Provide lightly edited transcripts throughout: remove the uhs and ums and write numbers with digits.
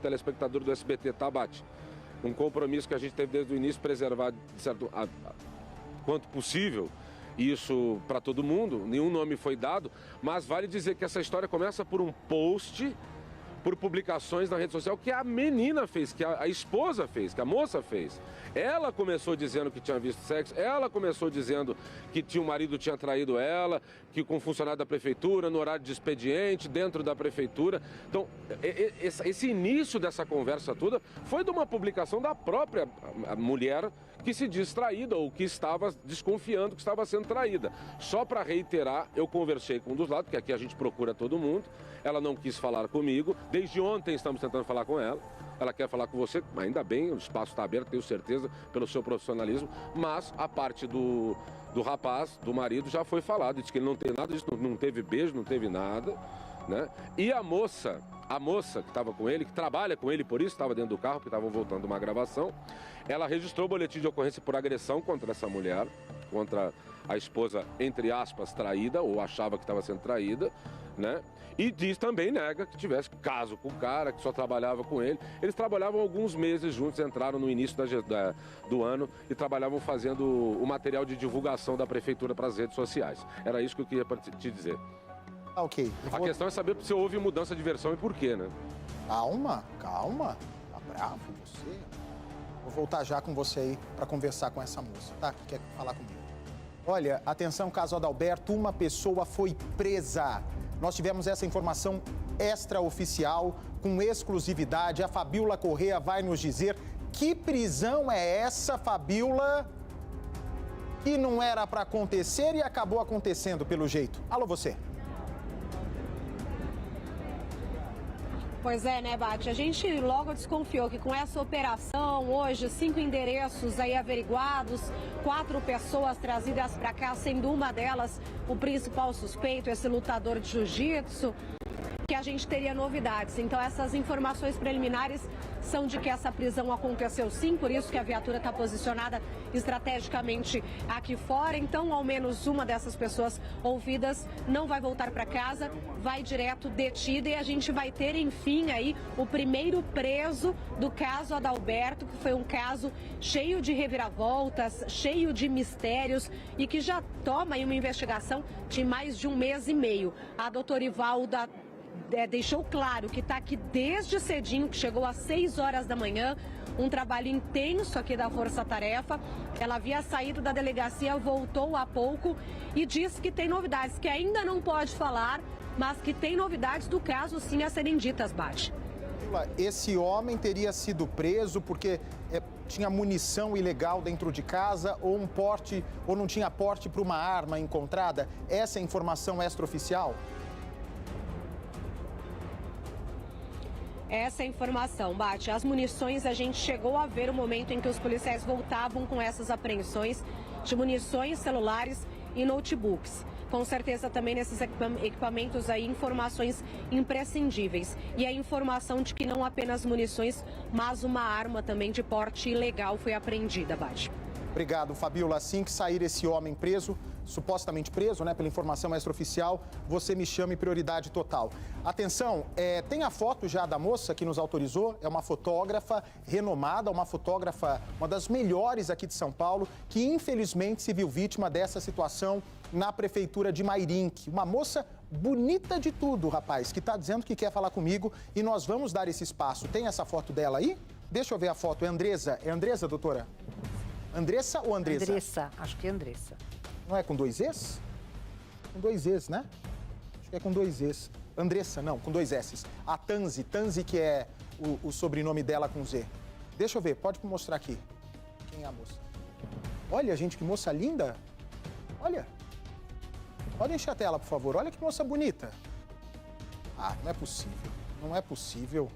telespectador do SBT, tá, Bate? Um compromisso que a gente teve desde o início, preservar, de certo, quanto possível, isso para todo mundo. Nenhum nome foi dado, mas vale dizer que essa história começa por um post, por publicações na rede social que a menina fez, que a esposa fez, que a moça fez. Ela começou dizendo que tinha visto sexo, ela começou dizendo que o marido tinha traído ela, que com funcionário da prefeitura, no horário de expediente, dentro da prefeitura. Então, esse início dessa conversa toda foi de uma publicação da própria mulher que se diz traída ou que estava desconfiando que estava sendo traída. Só para reiterar, eu conversei com um dos lados, porque aqui a gente procura todo mundo, ela não quis falar comigo, desde ontem estamos tentando falar com ela. Ela quer falar com você, ainda bem, o espaço está aberto, tenho certeza, pelo seu profissionalismo, mas a parte do rapaz, do marido, já foi falado, disse que ele não tem nada disso, não teve beijo, não teve nada, né? E a moça que estava com ele, que trabalha com ele, por isso estava dentro do carro, porque estavam voltando uma gravação, ela registrou o boletim de ocorrência por agressão contra essa mulher, contra a esposa, entre aspas, traída, ou achava que estava sendo traída, né? E diz também, nega, que tivesse caso com o cara, que só trabalhava com ele. Eles trabalhavam alguns meses juntos, entraram no início do ano e trabalhavam fazendo o material de divulgação da prefeitura para as redes sociais. Era isso que eu queria te dizer. Ok. A questão é saber se houve mudança de versão e por quê, né? Calma. Tá bravo você? Vou voltar já com você aí para conversar com essa moça, tá? Que quer falar comigo. Olha, atenção, caso Adalberto, uma pessoa foi presa. Nós tivemos essa informação extraoficial, com exclusividade. A Fabíola Corrêa vai nos dizer que prisão é essa, Fabíola, que não era para acontecer e acabou acontecendo pelo jeito. Alô, você. Pois é, né, Bate? A gente logo desconfiou que com essa operação, hoje, 5 endereços aí averiguados, 4 pessoas trazidas para cá, sendo uma delas o principal suspeito, esse lutador de jiu-jitsu, que a gente teria novidades. Então, essas informações preliminares são de que essa prisão aconteceu sim, por isso que a viatura está posicionada estrategicamente aqui fora. Então, ao menos uma dessas pessoas ouvidas não vai voltar para casa, vai direto detida e a gente vai ter, enfim, aí o primeiro preso do caso Adalberto, que foi um caso cheio de reviravoltas, cheio de mistérios e que já toma aí uma investigação de mais de 1 mês e meio. A doutora Ivalda deixou claro que está aqui desde cedinho, que chegou às 6 horas da manhã, um trabalho intenso aqui da Força Tarefa. Ela havia saído da delegacia, voltou há pouco e disse que tem novidades, que ainda não pode falar, mas que tem novidades do caso sim a serem ditas, Bate. Esse homem teria sido preso porque tinha munição ilegal dentro de casa ou ou não tinha porte para uma arma encontrada? Essa é a informação extraoficial? Essa é a informação, Bate. As munições, a gente chegou a ver o momento em que os policiais voltavam com essas apreensões de munições, celulares e notebooks. Com certeza também nesses equipamentos aí, informações imprescindíveis. E a informação de que não apenas munições, mas uma arma também de porte ilegal foi apreendida, Bate. Obrigado, Fabíola. Assim que sair esse homem preso, supostamente preso, né, pela informação extraoficial, você me chama em prioridade total. Atenção, tem a foto já da moça que nos autorizou, é uma fotógrafa renomada, uma fotógrafa, uma das melhores aqui de São Paulo, que infelizmente se viu vítima dessa situação na prefeitura de Mairinque. Uma moça bonita de tudo, rapaz, que está dizendo que quer falar comigo e nós vamos dar esse espaço. Tem essa foto dela aí? Deixa eu ver a foto. É Andressa? É Andressa, doutora? Andressa ou Andressa? Andressa, acho que é Andressa. Não é com 2 Es? Com 2 Es, né? Acho que é com 2 Es. Andressa, não, com 2 S's. A Tanzi que é o sobrenome dela com Z. Deixa eu ver, pode mostrar aqui. Quem é a moça? Olha, gente, que moça linda. Olha. Pode encher a tela, por favor. Olha que moça bonita. Ah, não é possível. Não é possível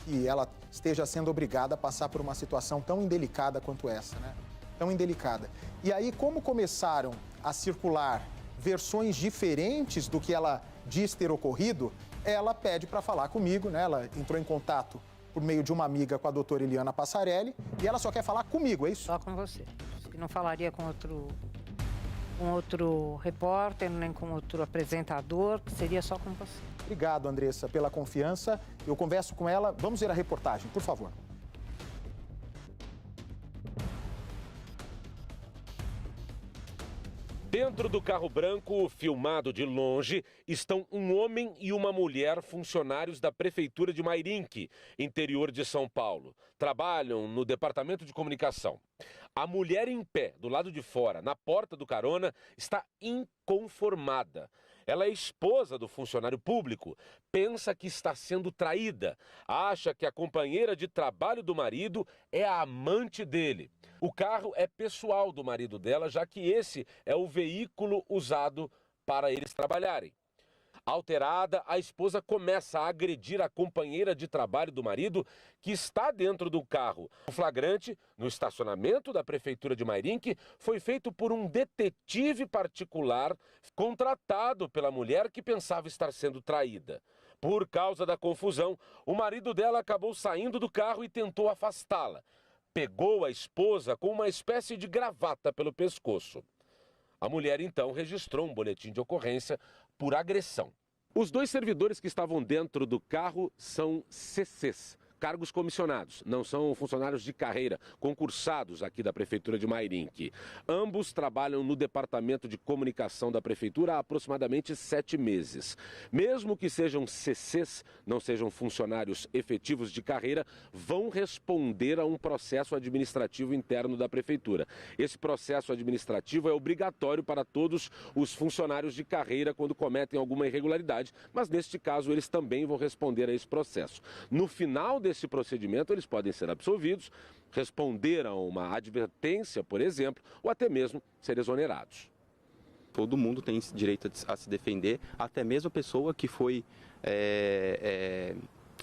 que ela esteja sendo obrigada a passar por uma situação tão indelicada quanto essa, né? Tão indelicada. E aí, como começaram a circular versões diferentes do que ela diz ter ocorrido, ela pede para falar comigo, né? Ela entrou em contato por meio de uma amiga com a doutora Eliana Passarelli e ela só quer falar comigo, é isso? Só com você. E não falaria com outro repórter, nem com outro apresentador, que seria só com você. Obrigado, Andressa, pela confiança. Eu converso com ela. Vamos ver a reportagem, por favor. Dentro do carro branco, filmado de longe, estão um homem e uma mulher funcionários da Prefeitura de Mairinque, interior de São Paulo. Trabalham no Departamento de Comunicação. A mulher em pé, do lado de fora, na porta do carona, está inconformada. Ela é esposa do funcionário público, pensa que está sendo traída, acha que a companheira de trabalho do marido é a amante dele. O carro é pessoal do marido dela, já que esse é o veículo usado para eles trabalharem. Alterada, a esposa começa a agredir a companheira de trabalho do marido, que está dentro do carro. O flagrante, no estacionamento da Prefeitura de Mairinque, foi feito por um detetive particular contratado pela mulher que pensava estar sendo traída. Por causa da confusão, o marido dela acabou saindo do carro e tentou afastá-la. Pegou a esposa com uma espécie de gravata pelo pescoço. A mulher, então, registrou um boletim de ocorrência por agressão. Os dois servidores que estavam dentro do carro são CCs, cargos comissionados, não são funcionários de carreira, concursados aqui da Prefeitura de Mairinque. Ambos trabalham no Departamento de Comunicação da Prefeitura há aproximadamente 7 meses. Mesmo que sejam CCs, não sejam funcionários efetivos de carreira, vão responder a um processo administrativo interno da Prefeitura. Esse processo administrativo é obrigatório para todos os funcionários de carreira quando cometem alguma irregularidade, mas neste caso eles também vão responder a esse processo. No final desse procedimento, eles podem ser absolvidos, responder a uma advertência, por exemplo, ou até mesmo ser exonerados. Todo mundo tem direito a se defender, até mesmo a pessoa que foi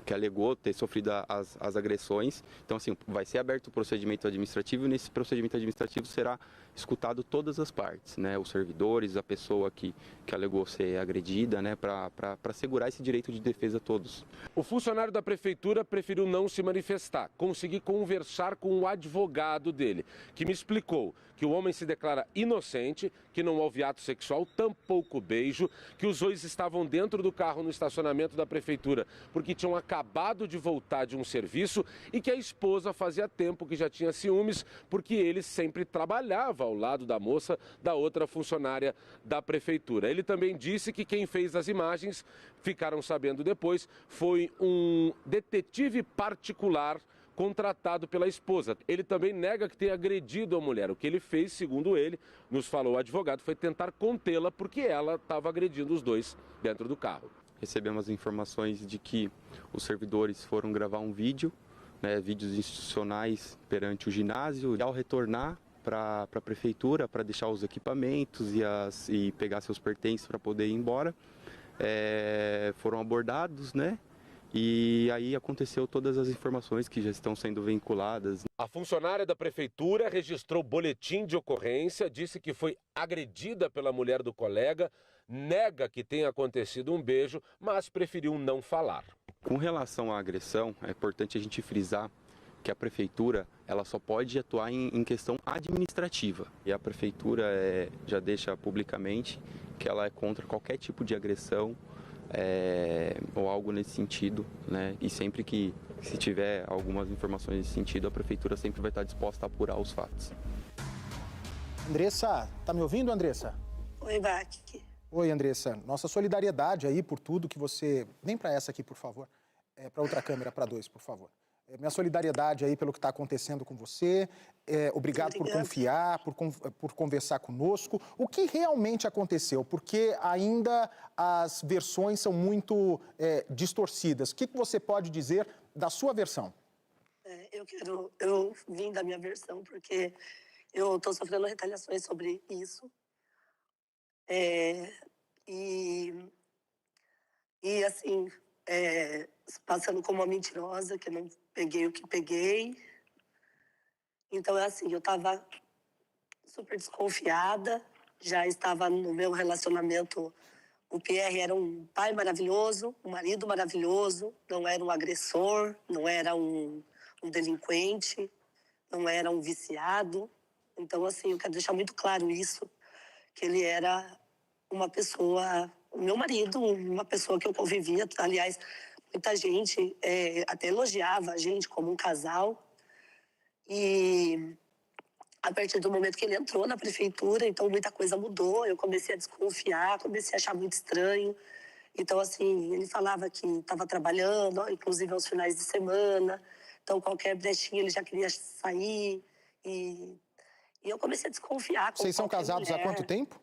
que alegou ter sofrido as agressões. Então, assim, vai ser aberto o procedimento administrativo e nesse procedimento administrativo será escutado todas as partes, né? Os servidores, a pessoa que alegou ser agredida, né? Para assegurar esse direito de defesa a todos. O funcionário da Prefeitura preferiu não se manifestar. Consegui conversar com o advogado dele, que me explicou que o homem se declara inocente, que não houve ato sexual, tampouco beijo, que os dois estavam dentro do carro no estacionamento da Prefeitura, porque tinham acabado de voltar de um serviço e que a esposa fazia tempo que já tinha ciúmes, porque ele sempre trabalhava ao lado da moça, da outra funcionária da Prefeitura. Ele também disse que quem fez as imagens, ficaram sabendo depois, foi um detetive particular contratado pela esposa. Ele também nega que tenha agredido a mulher. O que ele fez, segundo ele, nos falou o advogado, foi tentar contê-la porque ela estava agredindo os dois dentro do carro. Recebemos informações de que os servidores foram gravar um vídeo, né, vídeos institucionais perante o ginásio, e ao retornar para a prefeitura para deixar os equipamentos e pegar seus pertences para poder ir embora, foram abordados, né? E aí aconteceu todas as informações que já estão sendo vinculadas. A funcionária da Prefeitura registrou boletim de ocorrência, disse que foi agredida pela mulher do colega, nega que tenha acontecido um beijo, mas preferiu não falar. Com relação à agressão, é importante a gente frisar que a Prefeitura ela só pode atuar em questão administrativa. E a Prefeitura já deixa publicamente que ela é contra qualquer tipo de agressão, ou algo nesse sentido, né? E sempre que se tiver algumas informações nesse sentido, a Prefeitura sempre vai estar disposta a apurar os fatos. Andressa, tá me ouvindo, Andressa? Oi, Bach. Oi, Andressa. Nossa solidariedade aí por tudo que você... Vem para essa aqui, por favor. Para outra câmera, para 2, por favor. Minha solidariedade aí pelo que está acontecendo com você. Obrigado por confiar, por conversar conosco. O que realmente aconteceu? Porque ainda as versões são muito distorcidas. O que você pode dizer da sua versão? Eu vim da minha versão porque eu estou sofrendo retaliações sobre isso. E assim, passando como uma mentirosa, que não peguei o que peguei. Então, assim, eu estava super desconfiada, já estava no meu relacionamento. O Pierre era um pai maravilhoso, um marido maravilhoso, não era um agressor, não era um delinquente, não era um viciado. Então, assim, eu quero deixar muito claro isso, que ele era uma pessoa o meu marido, uma pessoa que eu convivia, aliás, muita gente até elogiava a gente como um casal. E a partir do momento que ele entrou na prefeitura, então muita coisa mudou, eu comecei a desconfiar, comecei a achar muito estranho. Então, assim, ele falava que estava trabalhando, inclusive aos finais de semana, então qualquer brechinha ele já queria sair. E eu comecei a desconfiar. Vocês são casados há quanto tempo?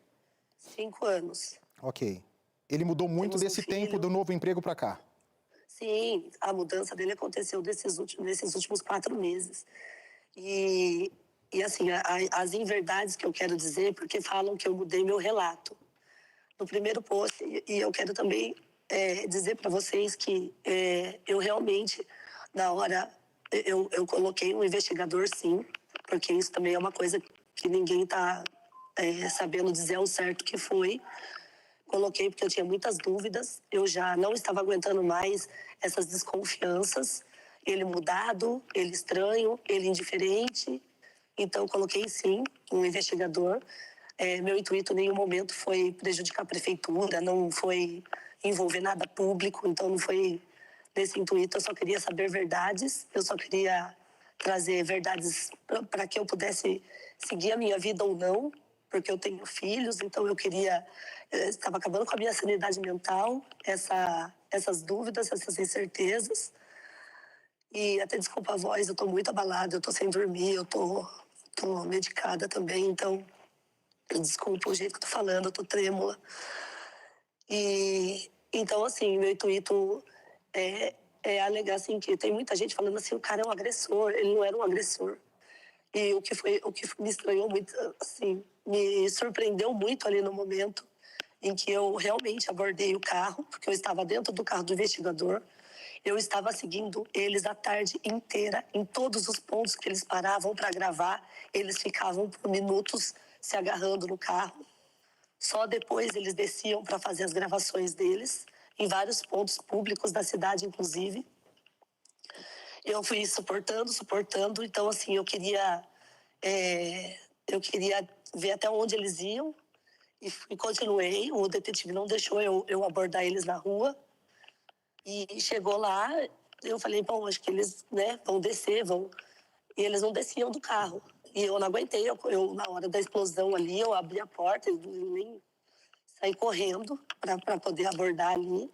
5 anos. Ok. Ele mudou muito desse tempo do novo emprego para cá? Sim, a mudança dele aconteceu nesses últimos 4 meses. E assim, as inverdades que eu quero dizer, porque falam que eu mudei meu relato. No primeiro post, e eu quero também dizer para vocês que eu realmente, na hora, eu coloquei um investigador, sim, porque isso também é uma coisa que ninguém está sabendo dizer ao certo que foi. Coloquei porque eu tinha muitas dúvidas, eu já não estava aguentando mais essas desconfianças. Ele mudado, ele estranho, ele indiferente. Então, coloquei, sim, um investigador. Meu intuito em nenhum momento foi prejudicar a prefeitura, não foi envolver nada público, então não foi nesse intuito. Eu só queria saber verdades, eu só queria trazer verdades para que eu pudesse seguir a minha vida ou não, porque eu tenho filhos, então eu estava acabando com a minha sanidade mental, essas dúvidas, essas incertezas. E até desculpa a voz, eu estou muito abalada, eu estou sem dormir, eu estou medicada também, então desculpa o jeito que eu estou falando, eu estou trêmula. E então, assim, meu intuito é alegar assim, que tem muita gente falando assim, o cara é um agressor, ele não era um agressor. E o que me estranhou muito, assim, me surpreendeu muito ali no momento em que eu realmente abordei o carro, porque eu estava dentro do carro do investigador. Eu estava seguindo eles a tarde inteira, em todos os pontos que eles paravam para gravar, eles ficavam por minutos se agarrando no carro. Só depois eles desciam para fazer as gravações deles, em vários pontos públicos da cidade, inclusive. Eu fui suportando, então assim, eu queria ver até onde eles iam e continuei. O detetive não deixou eu abordar eles na rua. E chegou lá, eu falei, bom, acho que eles vão descer, E eles não desciam do carro. E eu não aguentei, eu na hora da explosão ali, eu abri a porta, eu nem saí correndo para poder abordar ali.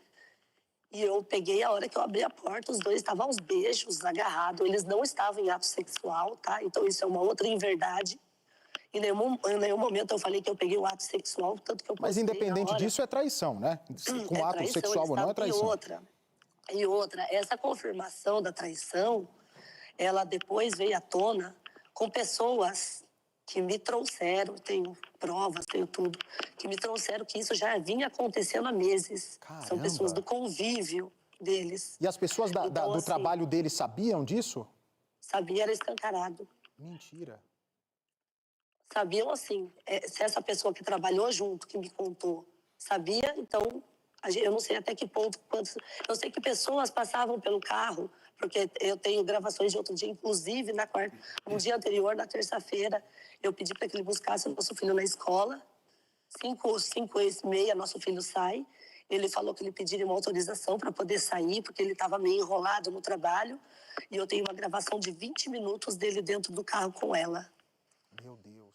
E eu peguei, a hora que eu abri a porta, os dois estavam aos beijos, agarrados. Eles não estavam em ato sexual, tá? Então isso é uma outra inverdade. Em nenhum momento eu falei que eu peguei o ato sexual, tanto que eu postei. Mas independente disso, é traição, né? Com ato traição, sexual ou não, é traição. E outra, essa confirmação da traição, ela depois veio à tona com pessoas que me trouxeram, tenho provas, tenho tudo, que me trouxeram que isso já vinha acontecendo há meses. Caramba. São pessoas do convívio deles. E as pessoas Então, do assim, trabalho deles sabiam disso? Sabia, era escancarado. Mentira. Sabiam, assim, se essa pessoa que trabalhou junto, que me contou, sabia, então, eu não sei até que ponto, eu sei que pessoas passavam pelo carro, porque eu tenho gravações de outro dia, inclusive no dia anterior, na terça-feira, eu pedi para que ele buscasse o nosso filho na escola, 5h30, nosso filho sai, ele falou que ele pediria uma autorização para poder sair, porque ele estava meio enrolado no trabalho, e eu tenho uma gravação de 20 minutos dele dentro do carro com ela. Meu Deus.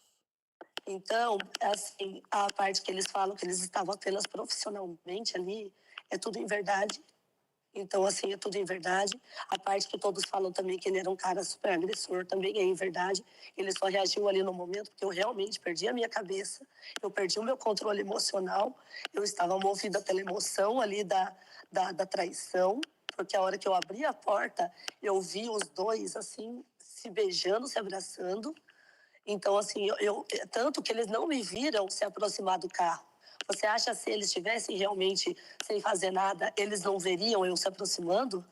Então, assim, a parte que eles falam que eles estavam apenas profissionalmente ali, é tudo em verdade. Então, assim, é tudo em verdade. A parte que todos falam também que ele era um cara super agressor, também é em verdade. Ele só reagiu ali no momento porque eu realmente perdi a minha cabeça, eu perdi o meu controle emocional, eu estava movida pela emoção ali da traição, porque a hora que eu abri a porta, eu vi os dois, assim, se beijando, se abraçando. Então, assim, tanto que eles não me viram se aproximar do carro. Você acha que se eles estivessem realmente sem fazer nada, eles não veriam eu se aproximando?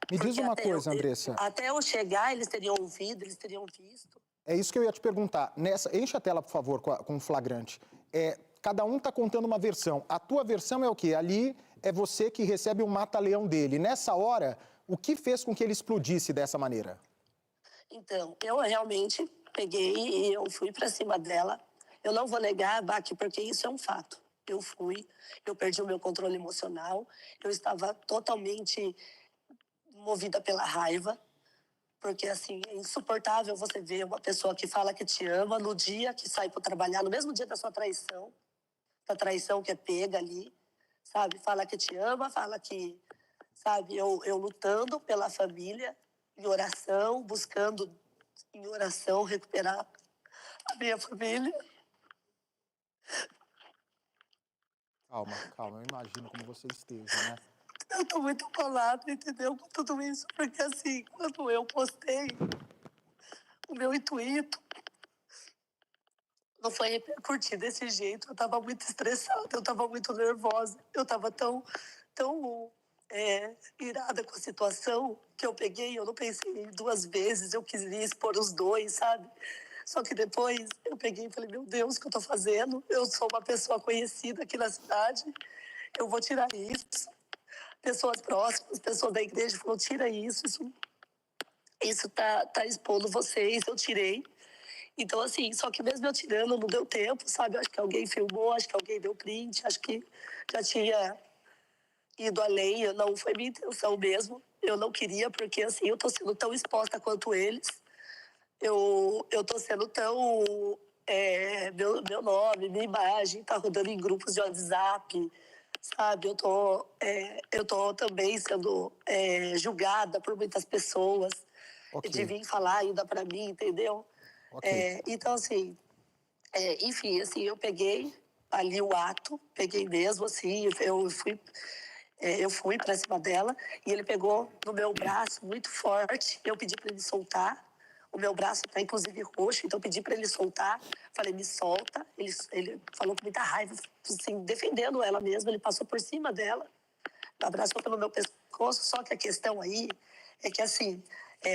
Me diz uma coisa, Andressa. Até eu chegar, eles teriam ouvido, eles teriam visto. É isso que eu ia te perguntar. Enche a tela, por favor, com o flagrante. Cada um está contando uma versão. A tua versão é o quê? Ali é você que recebe o mata-leão dele. Nessa hora, o que fez com que ele explodisse dessa maneira? Então, eu realmente peguei e eu fui para cima dela. Eu não vou negar, Baque, porque isso é um fato. eu perdi o meu controle emocional, eu estava totalmente movida pela raiva, porque, assim, é insuportável você ver uma pessoa que fala que te ama no dia que sai para trabalhar, no mesmo dia da sua traição, da traição que é pega ali, sabe? Fala que te ama, fala que, sabe, eu lutando pela família, em oração, buscando em oração recuperar a minha família. Calma, eu imagino como você esteja, né? Eu tô muito abalada, entendeu? Com tudo isso, porque assim, quando eu postei o meu intuito, não foi repercutir desse jeito. Eu tava muito estressada, eu tava muito nervosa, eu tava tão irada com a situação que eu peguei, eu não pensei 2 vezes, eu queria expor os dois, sabe? Só que depois eu peguei e falei, meu Deus, o que eu tô fazendo? Eu sou uma pessoa conhecida aqui na cidade, eu vou tirar isso. Pessoas próximas, pessoas da igreja falaram, tira isso tá expondo vocês, eu tirei. Então, assim, só que mesmo eu tirando, não deu tempo, sabe? Acho que alguém filmou, acho que alguém deu print, acho que já tinha ido além, não foi minha intenção mesmo. Eu não queria, porque, assim, eu tô sendo tão exposta quanto eles. Eu tô sendo tão... meu nome, minha imagem tá rodando em grupos de WhatsApp, sabe? Eu tô também sendo julgada por muitas pessoas, de vir falar ainda pra mim, entendeu? Então, assim, enfim, assim, eu peguei ali o ato, peguei mesmo, assim, eu fui pra cima dela e ele pegou no meu braço muito forte, eu pedi pra ele soltar, o meu braço tá inclusive roxo, então eu pedi pra ele soltar, falei, me solta, ele falou com muita raiva, assim, defendendo ela mesmo, ele passou por cima dela, abraçou pelo meu pescoço, só que a questão aí é que, assim,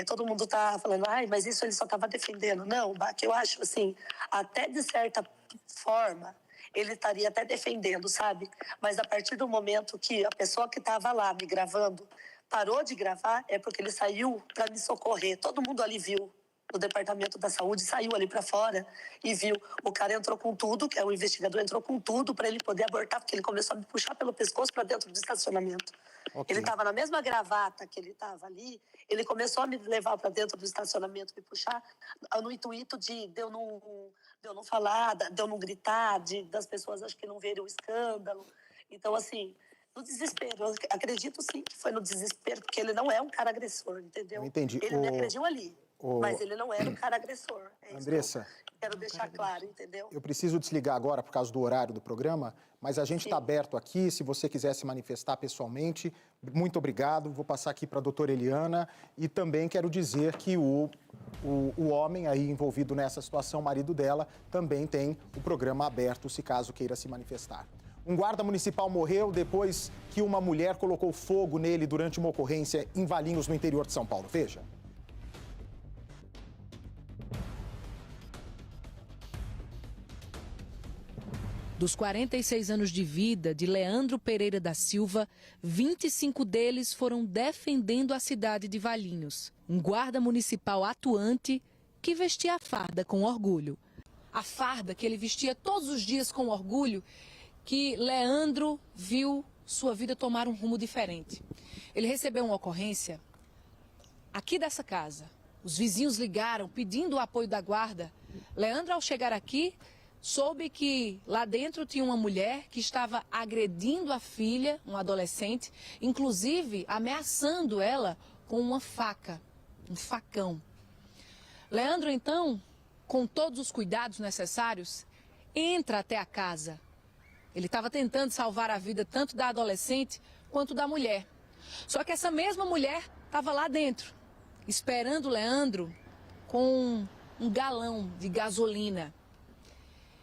todo mundo tá falando, mas isso ele só tava defendendo. Não, Bach, eu acho, assim, até de certa forma, ele estaria até defendendo, sabe? Mas a partir do momento que a pessoa que tava lá me gravando parou de gravar, é porque ele saiu para me socorrer. Todo mundo ali viu. No departamento da saúde, saiu ali para fora e viu. O cara entrou com tudo, que é o investigador, entrou com tudo para ele poder abortar, porque ele começou a me puxar pelo pescoço para dentro do estacionamento. Ele estava na mesma gravata que ele estava ali, ele começou a me levar para dentro do estacionamento, me puxar, no intuito de eu não falar, de eu não gritar, das pessoas acho que não verem o escândalo. Então, assim, no desespero, eu acredito sim que foi no desespero, porque ele não é um cara agressor, entendeu? Eu entendi. Ele me agrediu ali. Mas ele não era um cara agressor. Andressa, quero deixar claro, entendeu? Eu preciso desligar agora por causa do horário do programa, mas a gente está aberto aqui, se você quiser se manifestar pessoalmente. Muito obrigado. Vou passar aqui para a doutora Eliana e também quero dizer que o homem aí envolvido nessa situação, o marido dela, também tem o programa aberto, se caso queira se manifestar. Um guarda municipal morreu depois que uma mulher colocou fogo nele durante uma ocorrência em Valinhos, no interior de São Paulo. Veja. Dos 46 anos de vida de Leandro Pereira da Silva, 25 deles foram defendendo a cidade de Valinhos. Um guarda municipal atuante que vestia a farda com orgulho. A farda que ele vestia todos os dias com orgulho, que Leandro viu sua vida tomar um rumo diferente. Ele recebeu uma ocorrência aqui dessa casa. Os vizinhos ligaram pedindo o apoio da guarda. Leandro, ao chegar aqui, soube que lá dentro tinha uma mulher que estava agredindo a filha, um adolescente, inclusive ameaçando ela com uma faca, um facão. Leandro, então, com todos os cuidados necessários, entra até a casa. Ele estava tentando salvar a vida tanto da adolescente quanto da mulher. Só que essa mesma mulher estava lá dentro, esperando Leandro com um galão de gasolina.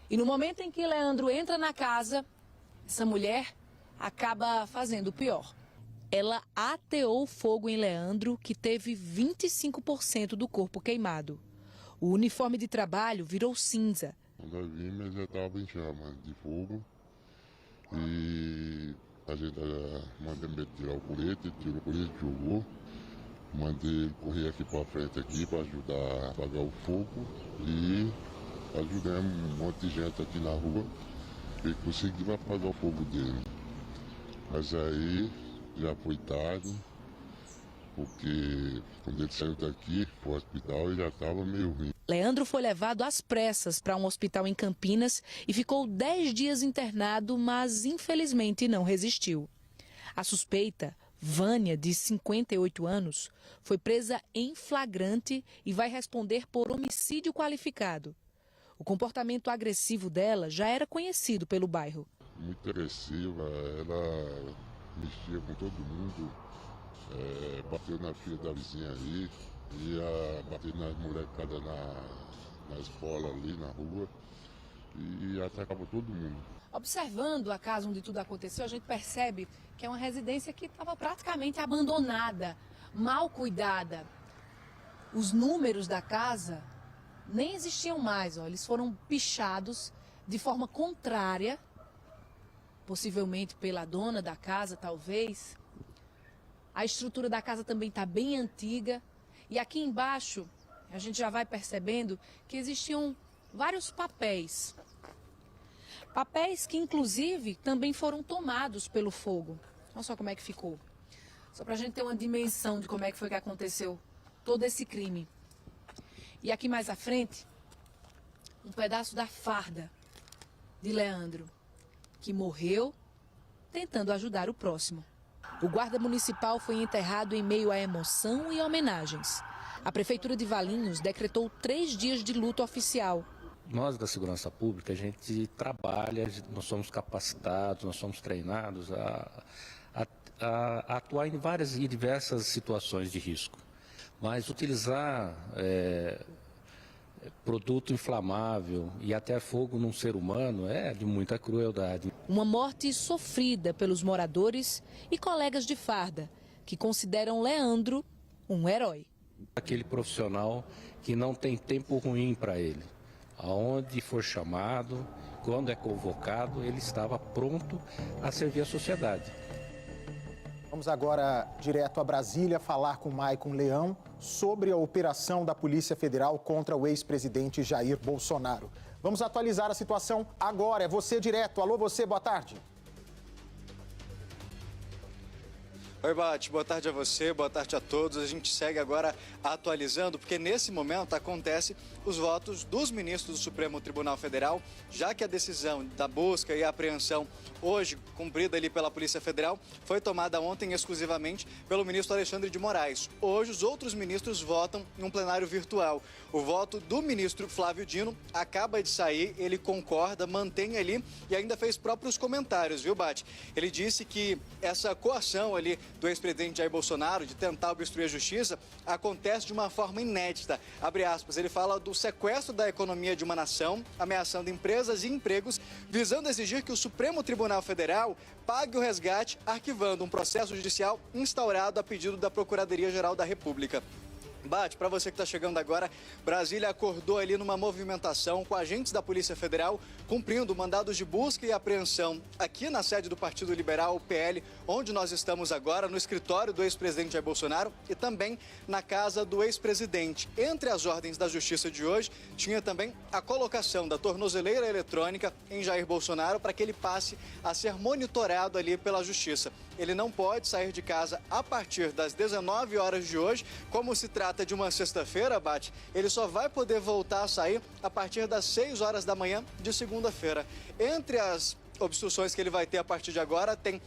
E no momento em que Leandro entra na casa, essa mulher acaba fazendo o pior. Ela ateou fogo em Leandro, que teve 25% do corpo queimado. O uniforme de trabalho virou cinza. Quando eu vi, mas já estava em chamas de fogo. E a gente mandou ele tirar o colete, tirou o colete, jogou. Mandei ele correr aqui para frente aqui para ajudar a apagar o fogo. E ajudamos um monte de gente aqui na rua e conseguimos apagar o fogo dele. Mas aí já foi tarde, porque quando ele saiu daqui para o hospital ele já estava meio ruim. Leandro foi levado às pressas para um hospital em Campinas e ficou 10 dias internado, mas infelizmente não resistiu. A suspeita, Vânia, de 58 anos, foi presa em flagrante e vai responder por homicídio qualificado. O comportamento agressivo dela já era conhecido pelo bairro. Muito agressiva, ela mexia com todo mundo, bateu na filha da vizinha aí, ia bater nas molecadas na escola ali, na rua, e atacava todo mundo. Observando a casa onde tudo aconteceu, a gente percebe que é uma residência que estava praticamente abandonada, mal cuidada. Os números da casa nem existiam mais, ó, eles foram pichados de forma contrária, possivelmente pela dona da casa, talvez. A estrutura da casa também está bem antiga. E aqui embaixo, a gente já vai percebendo que existiam vários papéis. Papéis que, inclusive, também foram tomados pelo fogo. Olha só como é que ficou. Só para a gente ter uma dimensão de como é que foi que aconteceu todo esse crime. E aqui mais à frente, um pedaço da farda de Leandro, que morreu tentando ajudar o próximo. O guarda municipal foi enterrado em meio à emoção e homenagens. A Prefeitura de Valinhos decretou 3 dias de luto oficial. Nós da segurança pública, a gente trabalha, nós somos capacitados, nós somos treinados a atuar em várias e diversas situações de risco. Mas utilizar produto inflamável e até fogo num ser humano é de muita crueldade. Uma morte sofrida pelos moradores e colegas de farda, que consideram Leandro um herói. Aquele profissional que não tem tempo ruim para ele. Aonde for chamado, quando é convocado, ele estava pronto a servir a sociedade. Vamos agora direto a Brasília falar com Maicon Leão sobre a operação da Polícia Federal contra o ex-presidente Jair Bolsonaro. Vamos atualizar a situação agora. É você direto. Alô, você, boa tarde. Oi, Bate, boa tarde a você, boa tarde a todos. A gente segue agora atualizando, porque nesse momento acontece os votos dos ministros do Supremo Tribunal Federal, já que a decisão da busca e apreensão hoje, cumprida ali pela Polícia Federal, foi tomada ontem exclusivamente pelo ministro Alexandre de Moraes. Hoje, os outros ministros votam em um plenário virtual. O voto do ministro Flávio Dino acaba de sair, ele concorda, mantém ali e ainda fez próprios comentários, viu, Bate? Ele disse que essa coação ali do ex-presidente Jair Bolsonaro de tentar obstruir a justiça acontece de uma forma inédita. Abre aspas, ele fala do sequestro da economia de uma nação, ameaçando empresas e empregos, visando exigir que o Supremo Tribunal Federal pague o resgate, arquivando um processo judicial instaurado a pedido da Procuradoria-Geral da República. Bate, para você que está chegando agora, Brasília acordou ali numa movimentação com agentes da Polícia Federal cumprindo mandados de busca e apreensão aqui na sede do Partido Liberal, o PL, onde nós estamos agora, no escritório do ex-presidente Jair Bolsonaro e também na casa do ex-presidente. Entre as ordens da Justiça de hoje, tinha também a colocação da tornozeleira eletrônica em Jair Bolsonaro para que ele passe a ser monitorado ali pela Justiça. Ele não pode sair de casa a partir das 19 horas de hoje, como se trata de uma sexta-feira, Bate, ele só vai poder voltar a sair a partir das 6 horas da manhã de segunda-feira. Entre as obstruções que ele vai ter a partir de agora, tem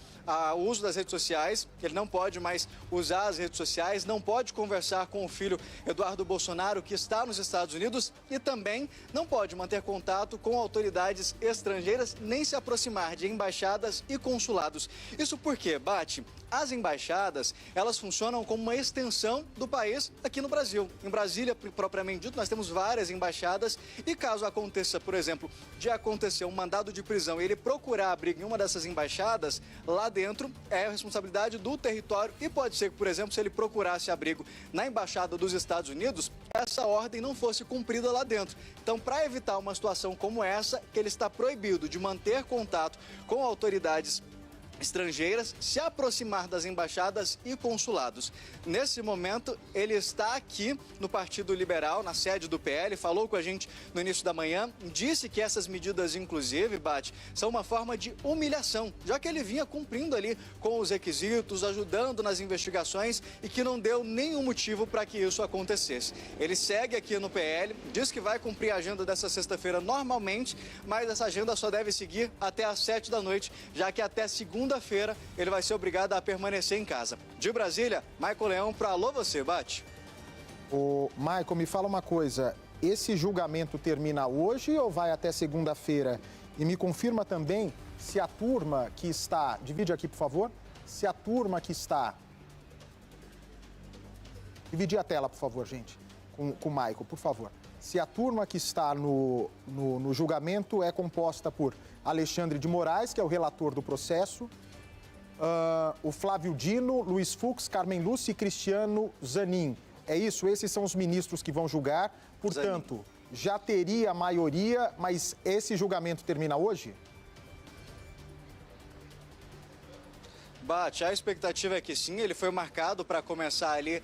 o uso das redes sociais, ele não pode mais usar as redes sociais, não pode conversar com o filho Eduardo Bolsonaro, que está nos Estados Unidos, e também não pode manter contato com autoridades estrangeiras, nem se aproximar de embaixadas e consulados. Isso porque, Bate, as embaixadas, elas funcionam como uma extensão do país aqui no Brasil. Em Brasília, propriamente dito, nós temos várias embaixadas e caso aconteça, por exemplo, de acontecer um mandado de prisão e ele procurar abrigo em uma dessas embaixadas, lá dentro é a responsabilidade do território e pode ser que, por exemplo, se ele procurasse abrigo na Embaixada dos Estados Unidos, essa ordem não fosse cumprida lá dentro. Então, para evitar uma situação como essa, que ele está proibido de manter contato com autoridades estrangeiras se aproximar das embaixadas e consulados. Nesse momento, ele está aqui no Partido Liberal, na sede do PL, falou com a gente no início da manhã, disse que essas medidas, inclusive, Bate, são uma forma de humilhação, já que ele vinha cumprindo ali com os requisitos, ajudando nas investigações e que não deu nenhum motivo para que isso acontecesse. Ele segue aqui no PL, diz que vai cumprir a agenda dessa sexta-feira normalmente, mas essa agenda só deve seguir até às 7 da noite, já que até segunda-feira ele vai ser obrigado a permanecer em casa. De Brasília, Michael Leão para Alô Você, Bate. Ô, Michael, me fala uma coisa, esse julgamento termina hoje ou vai até segunda-feira? E me confirma também se a turma que está... Divide aqui, por favor. Se a turma que está... Dividir a tela, por favor, gente, com o Michael, por favor. Se a turma que está no julgamento é composta por Alexandre de Moraes, que é o relator do processo, o Flávio Dino, Luiz Fux, Carmen Lúcia e Cristiano Zanin. É isso? Esses são os ministros que vão julgar. Portanto, já teria a maioria, mas esse julgamento termina hoje? Bate, a expectativa é que sim, ele foi marcado para começar ali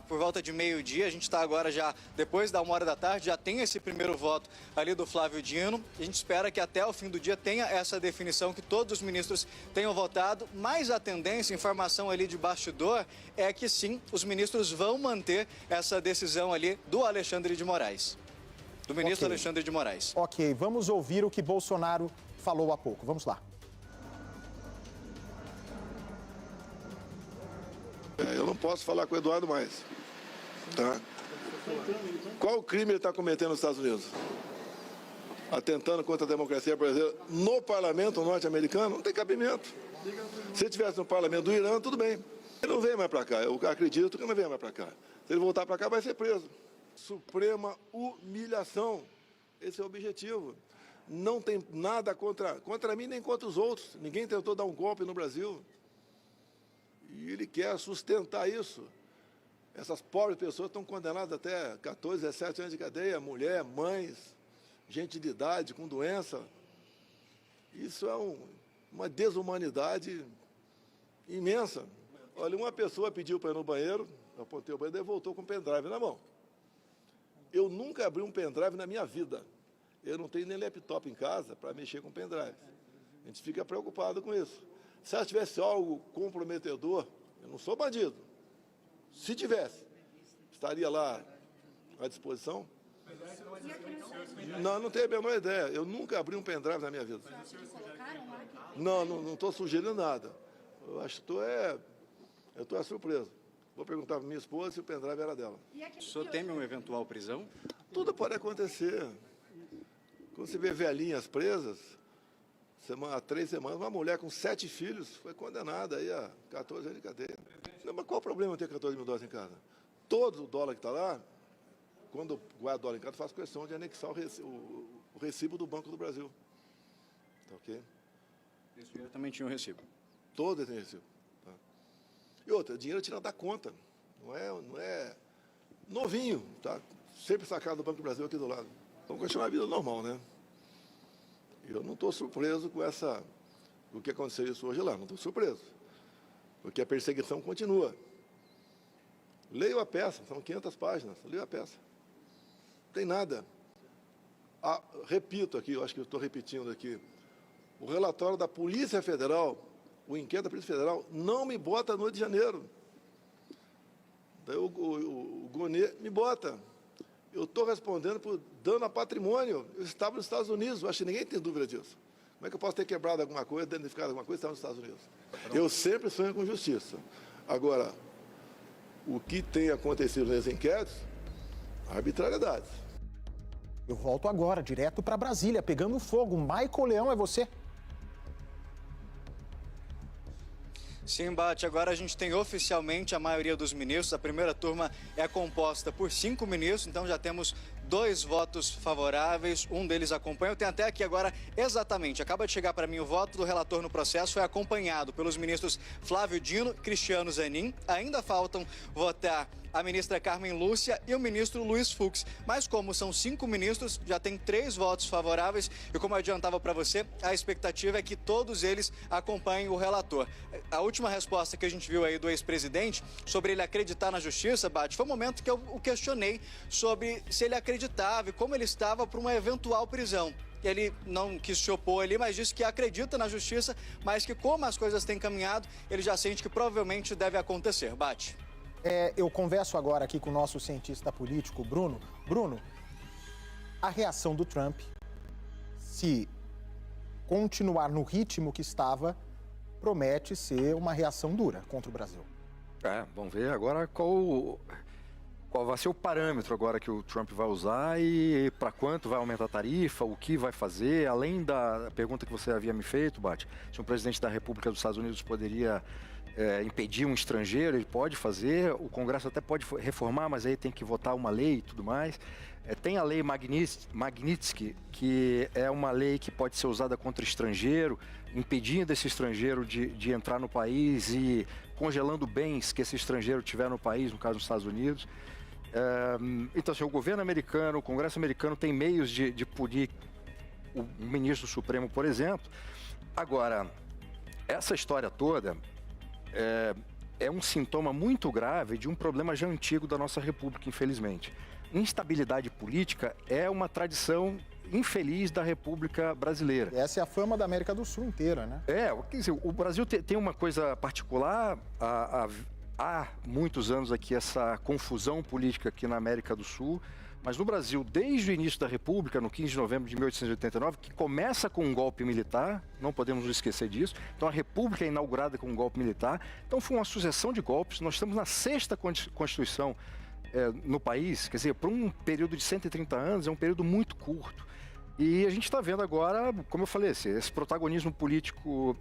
por volta de meio-dia. A gente está agora já, depois da 1h da tarde, já tem esse primeiro voto ali do Flávio Dino. A gente espera que até o fim do dia tenha essa definição, que todos os ministros tenham votado. Mas a tendência, informação ali de bastidor, é que sim, os ministros vão manter essa decisão ali do Alexandre de Moraes. Do ministro Alexandre de Moraes. Ok, vamos ouvir o que Bolsonaro falou há pouco. Vamos lá. Eu não posso falar com o Eduardo mais, tá? Qual crime ele está cometendo nos Estados Unidos? Atentando contra a democracia brasileira no parlamento norte-americano? Não tem cabimento. Se ele estivesse no parlamento do Irã, tudo bem. Ele não vem mais para cá, eu acredito que não vem mais para cá. Se ele voltar para cá, vai ser preso. Suprema humilhação, esse é o objetivo. Não tem nada contra mim nem contra os outros. Ninguém tentou dar um golpe no Brasil. E ele quer sustentar isso. Essas pobres pessoas estão condenadas até 14, 17 anos de cadeia, mulher, mães, gente de idade, com doença. Isso é uma desumanidade imensa. Olha, uma pessoa pediu para ir no banheiro, eu apontei o banheiro e voltou com o pendrive na mão. Eu nunca abri um pendrive na minha vida. Eu não tenho nem laptop em casa para mexer com pendrive. A gente fica preocupado com isso. Se ela tivesse algo comprometedor, eu não sou bandido. Se tivesse, estaria lá à disposição? Não tenho a menor ideia. Eu nunca abri um pendrive na minha vida. Não estou sugerindo nada. Eu acho que eu estou surpreso. Vou perguntar para minha esposa se o pendrive era dela. O senhor teme uma eventual prisão? Tudo pode acontecer. Quando você vê velhinhas presas, há 3 semanas, uma mulher com 7 filhos foi condenada aí a 14 anos de cadeia. Mas qual o problema de ter 14 mil dólares em casa? Todo o dólar que está lá, quando eu guardo dólar em casa, eu faço questão de anexar o recibo do Banco do Brasil. Tá ok? Esse dinheiro também tinha um recibo? Todo esse recibo. Tá? E outra, dinheiro tirado da conta. Não é novinho, tá? Sempre sacado do Banco do Brasil aqui do lado. Vamos continuar a vida normal, né? Eu não estou surpreso com o que aconteceu isso hoje lá, não estou surpreso, porque a perseguição continua. Leio a peça, são 500 páginas, leio a peça. Não tem nada. Repito aqui, eu acho que eu estou repetindo aqui, o relatório da Polícia Federal, o inquérito da Polícia Federal, não me bota no 8 de janeiro. Daí o Gonê me bota. Eu estou respondendo por dano a patrimônio. Eu estava nos Estados Unidos, eu acho que ninguém tem dúvida disso. Como é que eu posso ter quebrado alguma coisa, danificado alguma coisa e estar nos Estados Unidos? Eu sempre sonho com justiça. Agora, o que tem acontecido nesses inquéritos? Arbitrariedades. Eu volto agora, direto para Brasília, pegando fogo. Michael Leão, é você? Sim, Bate. Agora a gente tem oficialmente a maioria dos ministros. A primeira turma é composta por 5 ministros, então já temos 2 votos favoráveis, um deles acompanha. Eu tenho até aqui agora exatamente, acaba de chegar para mim o voto do relator no processo, foi acompanhado pelos ministros Flávio Dino e Cristiano Zanin. Ainda faltam votar a ministra Carmen Lúcia e o ministro Luiz Fux. Mas como são 5 ministros, já tem 3 votos favoráveis e como eu adiantava para você, a expectativa é que todos eles acompanhem o relator. A última resposta que a gente viu aí do ex-presidente sobre ele acreditar na justiça, Bate, foi o momento que eu o questionei sobre se ele acreditava e como ele estava para uma eventual prisão. Ele não quis se opor ali, mas disse que acredita na justiça, mas que como as coisas têm caminhado, ele já sente que provavelmente deve acontecer. Bate. Eu converso agora aqui com o nosso cientista político, Bruno. Bruno, a reação do Trump, se continuar no ritmo que estava, promete ser uma reação dura contra o Brasil. Vamos ver agora qual vai ser o parâmetro agora que o Trump vai usar e para quanto vai aumentar a tarifa, o que vai fazer, além da pergunta que você havia me feito, Bate, se um presidente da República dos Estados Unidos poderia impedir um estrangeiro, ele pode fazer, o Congresso até pode reformar, mas aí tem que votar uma lei e tudo mais. Tem a lei Magnitsky, que é uma lei que pode ser usada contra estrangeiro, impedindo esse estrangeiro de entrar no país e congelando bens que esse estrangeiro tiver no país, no caso dos Estados Unidos. Então, assim, o governo americano, o Congresso americano tem meios de punir o ministro do Supremo, por exemplo. Agora, essa história toda é um sintoma muito grave de um problema já antigo da nossa República, infelizmente. Instabilidade política é uma tradição infeliz da República Brasileira. Essa é a fama da América do Sul inteira, né? Quer dizer, o Brasil tem uma coisa particular. Há muitos anos aqui essa confusão política aqui na América do Sul, mas no Brasil, desde o início da República, no 15 de novembro de 1889, que começa com um golpe militar, não podemos nos esquecer disso. Então a República é inaugurada com um golpe militar. Então foi uma sucessão de golpes. Nós estamos na 6ª Constituição no país, quer dizer, para um período de 130 anos, é um período muito curto. E a gente está vendo agora, como eu falei, esse protagonismo político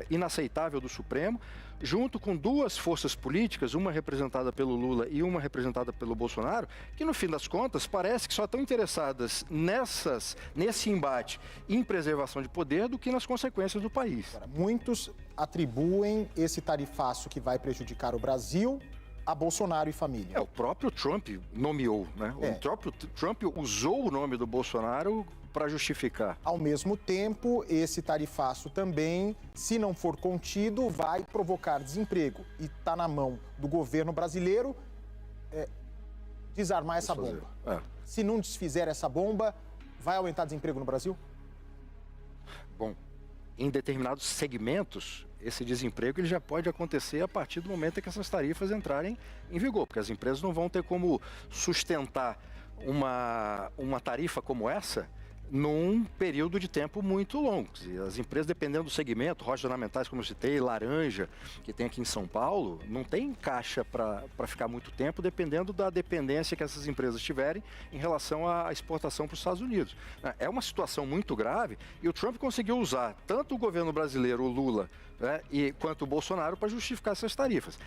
inaceitável do Supremo, junto com 2 forças políticas, uma representada pelo Lula e uma representada pelo Bolsonaro, que no fim das contas parece que só estão interessadas nesse embate em preservação de poder do que nas consequências do país. Muitos atribuem esse tarifaço que vai prejudicar o Brasil a Bolsonaro e família. O próprio Trump nomeou, né? O próprio Trump usou o nome do Bolsonaro para justificar. Ao mesmo tempo, esse tarifaço também, se não for contido, vai provocar desemprego. E está na mão do governo brasileiro desarmar essa bomba. Se não desfizer essa bomba, vai aumentar desemprego no Brasil? Bom, em determinados segmentos, esse desemprego ele já pode acontecer a partir do momento em que essas tarifas entrarem em vigor, porque as empresas não vão ter como sustentar uma tarifa como essa num período de tempo muito longo. As empresas, dependendo do segmento, rochas ornamentais, como eu citei, laranja, que tem aqui em São Paulo, não tem caixa para ficar muito tempo, dependendo da dependência que essas empresas tiverem em relação à exportação para os Estados Unidos. É uma situação muito grave e o Trump conseguiu usar tanto o governo brasileiro, o Lula, quanto o Bolsonaro para justificar essas tarifas.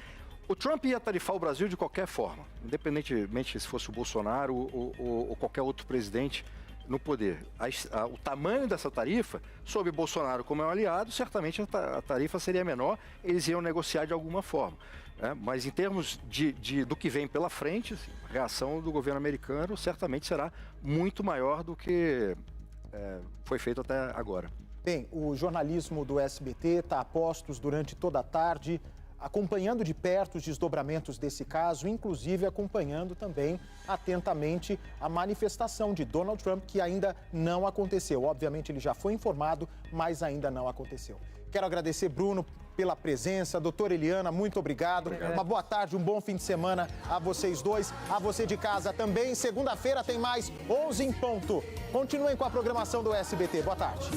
O Trump ia tarifar o Brasil de qualquer forma, independentemente se fosse o Bolsonaro ou qualquer outro presidente no poder. O tamanho dessa tarifa, sob Bolsonaro como é um aliado, certamente a tarifa seria menor, eles iam negociar de alguma forma. Mas em termos do que vem pela frente, assim, a reação do governo americano certamente será muito maior do que foi feito até agora. Bem, o jornalismo do SBT está a postos durante toda a tarde, acompanhando de perto os desdobramentos desse caso, inclusive acompanhando também atentamente a manifestação de Donald Trump, que ainda não aconteceu. Obviamente ele já foi informado, mas ainda não aconteceu. Quero agradecer, Bruno, pela presença. Doutora Eliana, muito obrigado. Uma boa tarde, um bom fim de semana a vocês dois, a você de casa também. Segunda-feira tem mais 11 em ponto. Continuem com a programação do SBT. Boa tarde.